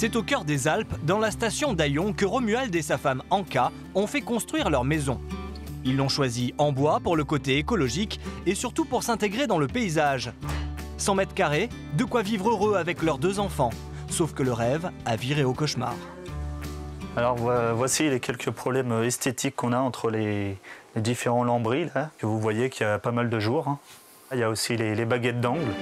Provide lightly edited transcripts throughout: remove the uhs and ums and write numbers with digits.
C'est au cœur des Alpes, dans la station d'Aillon, que Romuald et sa femme Anka ont fait construire leur maison. Ils l'ont choisi en bois pour le côté écologique et surtout pour s'intégrer dans le paysage. 100 mètres carrés, de quoi vivre heureux avec leurs 2 enfants. Sauf que le rêve a viré au cauchemar. Alors voici les quelques problèmes esthétiques qu'on a entre les différents lambris, là, que vous voyez qu'il y a pas mal de jours. Hein. Il y a aussi les baguettes d'angle.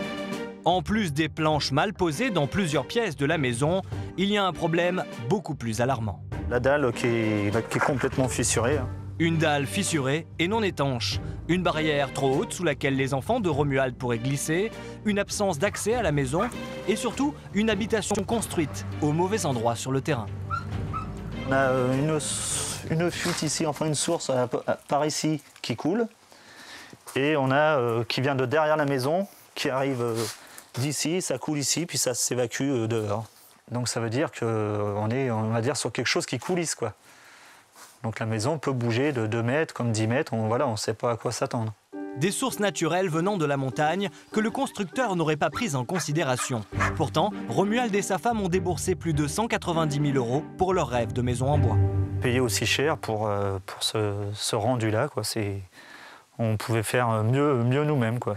En plus des planches mal posées dans plusieurs pièces de la maison, il y a un problème beaucoup plus alarmant. La dalle qui est complètement fissurée. Hein. Une dalle fissurée et non étanche, une barrière trop haute sous laquelle les enfants de Romuald pourraient glisser, une absence d'accès à la maison et surtout une habitation construite au mauvais endroit sur le terrain. On a une fuite ici, enfin une source par ici qui coule et on a qui vient de derrière la maison, qui arrive d'ici, ça coule ici, puis ça s'évacue dehors. Donc ça veut dire qu'on est, on va dire, sur quelque chose qui coulisse, quoi. Donc la maison peut bouger de 2 mètres comme 10 mètres, on ne sait pas à quoi s'attendre. Des sources naturelles venant de la montagne que le constructeur n'aurait pas prises en considération. Pourtant, Romuald et sa femme ont déboursé plus de 190 000 € pour leur rêve de maison en bois. Payer aussi cher pour ce rendu-là, quoi. On pouvait faire mieux nous-mêmes, quoi.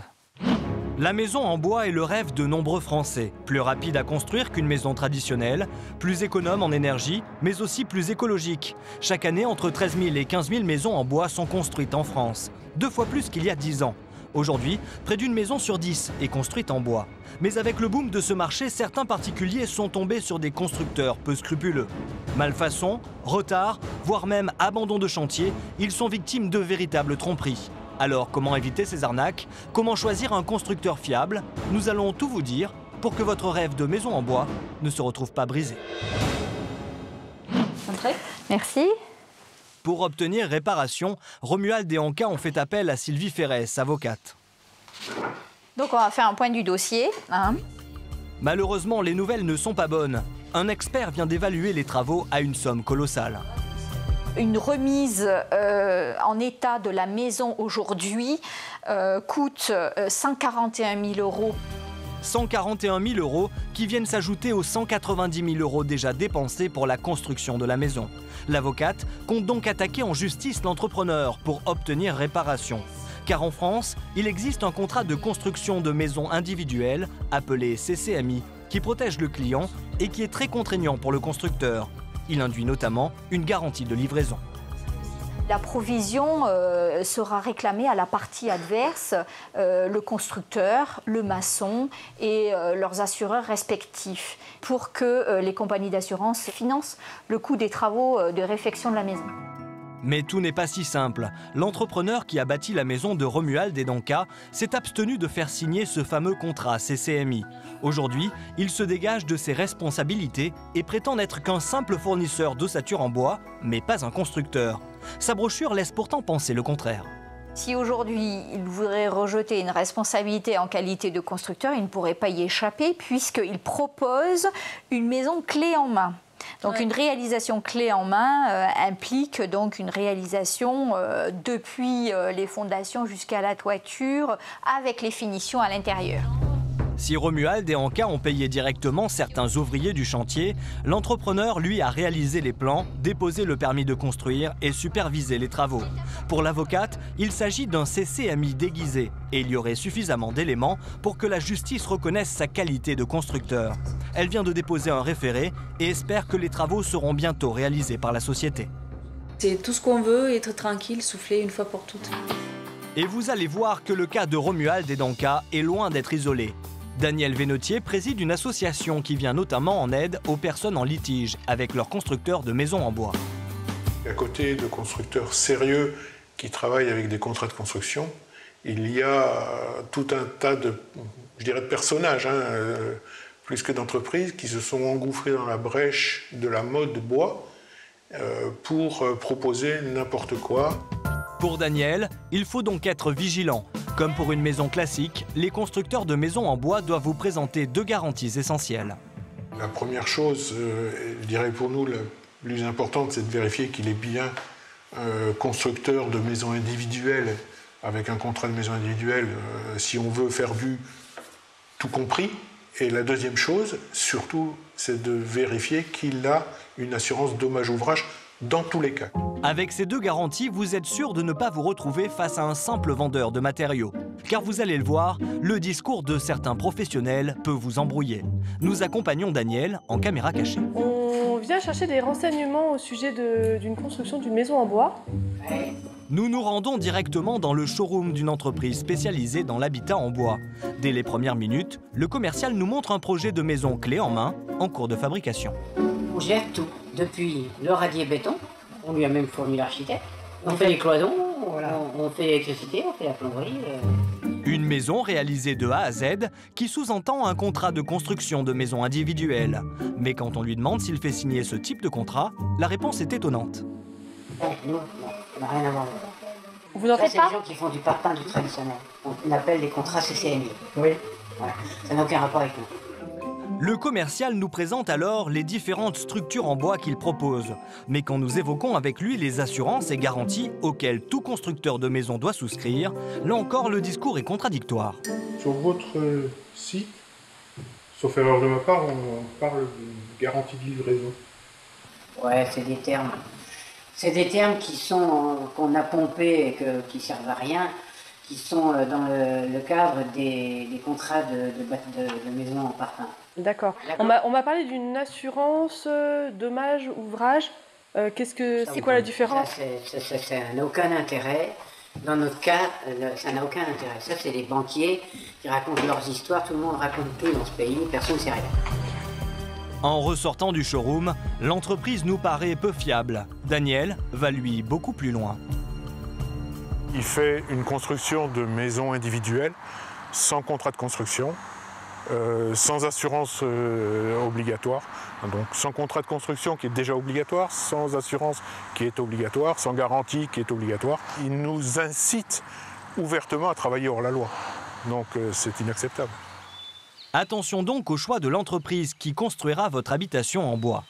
La maison en bois est le rêve de nombreux Français. Plus rapide à construire qu'une maison traditionnelle, plus économe en énergie, mais aussi plus écologique. Chaque année, entre 13 000 et 15 000 maisons en bois sont construites en France. 2 fois plus qu'il y a 10 ans. Aujourd'hui, près d'une maison sur 10 est construite en bois. Mais avec le boom de ce marché, certains particuliers sont tombés sur des constructeurs peu scrupuleux. Malfaçons, retard, voire même abandon de chantier, ils sont victimes de véritables tromperies. Alors, comment éviter ces arnaques? Comment choisir un constructeur fiable? Nous allons tout vous dire pour que votre rêve de maison en bois ne se retrouve pas brisé. Entrez. Merci. Pour obtenir réparation, Romuald et Anka ont fait appel à Sylvie Ferrès, avocate. Donc on va faire un point du dossier. Hein. Malheureusement, les nouvelles ne sont pas bonnes. Un expert vient d'évaluer les travaux à une somme colossale. Une remise en état de la maison aujourd'hui coûte 141 000 €. 141 000 € qui viennent s'ajouter aux 190 000 € déjà dépensés pour la construction de la maison. L'avocate compte donc attaquer en justice l'entrepreneur pour obtenir réparation. Car en France, il existe un contrat de construction de maisons individuelles, appelé CCMI, qui protège le client et qui est très contraignant pour le constructeur. Il induit notamment une garantie de livraison. La provision sera réclamée à la partie adverse, le constructeur, le maçon et leurs assureurs respectifs, pour que les compagnies d'assurance financent le coût des travaux de réfection de la maison. Mais tout n'est pas si simple. L'entrepreneur qui a bâti la maison de Romuald et d'Anka s'est abstenu de faire signer ce fameux contrat CCMI. Aujourd'hui, il se dégage de ses responsabilités et prétend n'être qu'un simple fournisseur d'ossature en bois, mais pas un constructeur. Sa brochure laisse pourtant penser le contraire. Si aujourd'hui il voudrait rejeter une responsabilité en qualité de constructeur, il ne pourrait pas y échapper puisqu'il propose une maison clé en main. Donc une réalisation clé en main implique donc une réalisation depuis les fondations jusqu'à la toiture avec les finitions à l'intérieur. Si Romuald et Anka ont payé directement certains ouvriers du chantier, l'entrepreneur, lui, a réalisé les plans, déposé le permis de construire et supervisé les travaux. Pour l'avocate, il s'agit d'un CCMI déguisé et il y aurait suffisamment d'éléments pour que la justice reconnaisse sa qualité de constructeur. Elle vient de déposer un référé et espère que les travaux seront bientôt réalisés par la société. C'est tout ce qu'on veut, être tranquille, souffler une fois pour toutes. Et vous allez voir que le cas de Romuald et d'Anka est loin d'être isolé. Daniel Vénotier préside une association qui vient notamment en aide aux personnes en litige avec leurs constructeurs de maisons en bois. À côté de constructeurs sérieux qui travaillent avec des contrats de construction, il y a tout un tas de, de personnages, plus que d'entreprises, qui se sont engouffrés dans la brèche de la mode bois pour proposer n'importe quoi. Pour Daniel, il faut donc être vigilant. Comme pour une maison classique, les constructeurs de maisons en bois doivent vous présenter 2 garanties essentielles. La première chose, je dirais pour nous la plus importante, c'est de vérifier qu'il est bien constructeur de maisons individuelles, avec un contrat de maison individuelle, si on veut faire du tout compris. Et la deuxième chose, surtout, c'est de vérifier qu'il a une assurance dommage-ouvrage dans tous les cas. Avec ces deux garanties, vous êtes sûr de ne pas vous retrouver face à un simple vendeur de matériaux. Car vous allez le voir, le discours de certains professionnels peut vous embrouiller. Nous accompagnons Daniel en caméra cachée. On vient chercher des renseignements au sujet d'une construction d'une maison en bois. Nous nous rendons directement dans le showroom d'une entreprise spécialisée dans l'habitat en bois. Dès les premières minutes, le commercial nous montre un projet de maison clé en main, en cours de fabrication. On gère tout, depuis le radier béton, on lui a même fourni l'architecte, on fait les cloisons, on fait l'électricité, on fait la plomberie. Une maison réalisée de A à Z qui sous-entend un contrat de construction de maison individuelle. Mais quand on lui demande s'il fait signer ce type de contrat, la réponse est étonnante. Nous, non, on n'a rien à voir. Vous n'en faites C'est pas? les gens qui font du parpaing, du traditionnel. On appelle les contrats CCMI. Oui. Voilà. Ça n'a aucun rapport avec nous. Le commercial nous présente alors les différentes structures en bois qu'il propose. Mais quand nous évoquons avec lui les assurances et garanties auxquelles tout constructeur de maison doit souscrire, là encore le discours est contradictoire. Sur votre site, sauf erreur de ma part, on parle de garantie de livraison. Ouais, c'est des termes. C'est des termes qu'on a pompés et qui servent à rien, qui sont dans le cadre des contrats de maison en parpaing. D'accord. On m'a parlé d'une assurance dommage-ouvrage. C'est quoi la différence? Ça n'a aucun intérêt. Dans notre cas, ça n'a aucun intérêt. Ça, c'est les banquiers qui racontent leurs histoires. Tout le monde raconte tout dans ce pays. Personne ne sait rien. En ressortant du showroom, l'entreprise nous paraît peu fiable. Daniel va lui beaucoup plus loin. Il fait une construction de maison individuelle, sans contrat de construction, sans assurance obligatoire, donc sans contrat de construction qui est déjà obligatoire, sans assurance qui est obligatoire, sans garantie qui est obligatoire. Il nous incite ouvertement à travailler hors la loi, donc c'est inacceptable. Attention donc au choix de l'entreprise qui construira votre habitation en bois.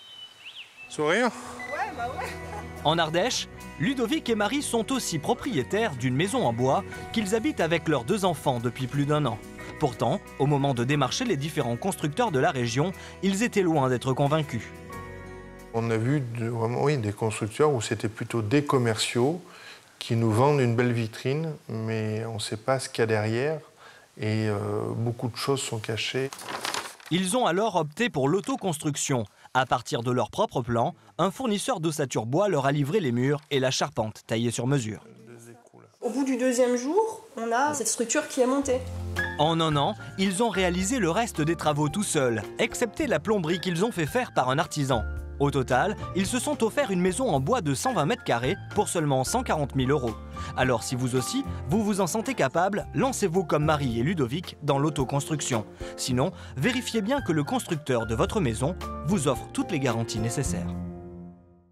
Sourire ? En Ardèche, Ludovic et Marie sont aussi propriétaires d'une maison en bois qu'ils habitent avec leurs 2 enfants depuis plus d'1 an. Pourtant, au moment de démarcher les différents constructeurs de la région, ils étaient loin d'être convaincus. On a vu vraiment des constructeurs où c'était plutôt des commerciaux qui nous vendent une belle vitrine, mais on ne sait pas ce qu'il y a derrière et beaucoup de choses sont cachées. Ils ont alors opté pour l'autoconstruction. À partir de leur propre plan, un fournisseur d'ossature bois leur a livré les murs et la charpente taillée sur mesure. Au bout du 2e jour, on a cette structure qui est montée. En 1 an, ils ont réalisé le reste des travaux tout seuls, excepté la plomberie qu'ils ont fait faire par un artisan. Au total, ils se sont offerts une maison en bois de 120 mètres carrés pour seulement 140 000 €. Alors si vous aussi, vous vous en sentez capable, lancez-vous comme Marie et Ludovic dans l'autoconstruction. Sinon, vérifiez bien que le constructeur de votre maison vous offre toutes les garanties nécessaires.